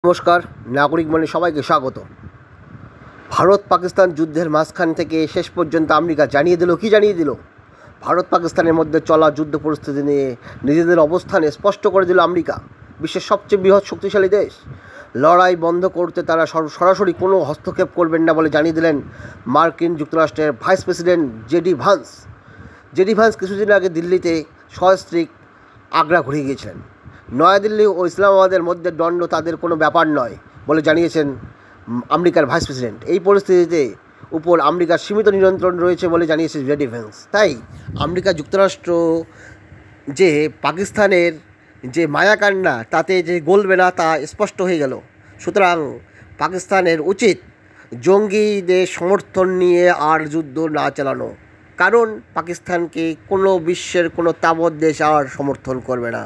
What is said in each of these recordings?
নমস্কার, নাগরিক মনে সবাইকে স্বাগত। ভারত পাকিস্তান যুদ্ধের মাঝখান থেকে শেষ পর্যন্ত আমেরিকা জানিয়ে দিল ভারত পাকিস্তানের মধ্যে চলা যুদ্ধ পরিস্থিতি নিয়ে নিজেদের অবস্থানে স্পষ্ট করে দিল আমেরিকা, বিশ্বের সবচেয়ে বৃহৎ শক্তিশালী দেশ। লড়াই বন্ধ করতে তারা সরাসরি কোনো হস্তক্ষেপ করবেন না বলে জানিয়ে দিলেন মার্কিন যুক্তরাষ্ট্রের ভাইস প্রেসিডেন্ট জেডি ভান্স কিছুদিন আগে দিল্লিতে সস্ত্রীক আগ্রা ঘুরে গিয়েছিলেন। নয়াদিল্লি ও ইসলামাবাদের মধ্যে দ্বন্দ্ব তাদের কোনো ব্যাপার নয় বলে জানিয়েছেন আমেরিকার ভাইস প্রেসিডেন্ট। এই পরিস্থিতিতে উপর আমেরিকার সীমিত নিয়ন্ত্রণ রয়েছে বলে জানিয়েছে জেডি ভ্যান্স। তাই আমেরিকা যুক্তরাষ্ট্র যে পাকিস্তানের যে মায়াকান্না তাতে যে গলবে না তা স্পষ্ট হয়ে গেল। সুতরাং পাকিস্তানের উচিত জঙ্গিদের সমর্থন নিয়ে আর যুদ্ধ না চালানো, কারণ পাকিস্তানকে কোনো বিশ্বের কোনো তাবৎ দেশ আর সমর্থন করবে না।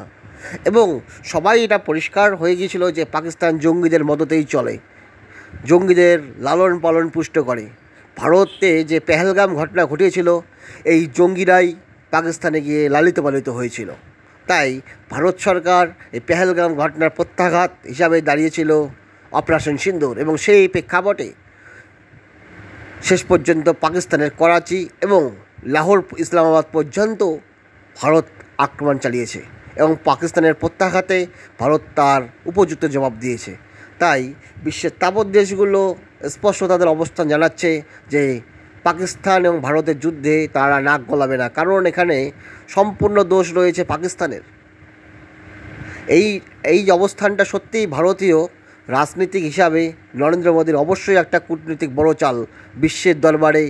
এবং সবাই এটা পরিষ্কার হয়ে গিয়েছিল যে পাকিস্তান জঙ্গিদের মদতেই চলে, জঙ্গিদের লালন পালন পুষ্ট করে। ভারতে যে পেহেলগাম ঘটনা ঘটিয়েছিল, এই জঙ্গিরাই পাকিস্তানে গিয়ে লালিত পালিত হয়েছিল। তাই ভারত সরকার এই পেহেলগাম ঘটনার প্রত্যাঘাত হিসাবে দাঁড়িয়েছিল অপারেশন সিন্দুর, এবং সেই প্রেক্ষাপটে শেষ পর্যন্ত পাকিস্তানের করাচি এবং লাহোর ইসলামাবাদ পর্যন্ত ভারত আক্রমণ চালিয়েছে এবং পাকিস্তানের প্রত্যাঘাতে ভারত তার উপযুক্ত জবাব দিয়েছে। তাই বিশ্বের তাবৎ দেশগুলো স্পষ্ট তাদের অবস্থান জানাচ্ছে যে পাকিস্তান এবং ভারতের যুদ্ধে তারা নাক গলাবে না, কারণ এখানে সম্পূর্ণ দোষ রয়েছে পাকিস্তানের। এই অবস্থানটা সত্যিই ভারতীয় রাজনীতিক হিসাবে নরেন্দ্র মোদীর অবশ্যই একটা কূটনীতিক বড় চাল। বিশ্বের দরবারে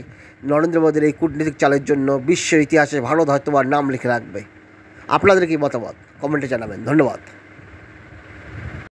নরেন্দ্র মোদীর এই কূটনীতিক চালের জন্য বিশ্বের ইতিহাসে ভারত হয়তো নাম লিখে রাখবে। আপনাদের কি মতামত কমেন্টে জানাবেন। ধন্যবাদ।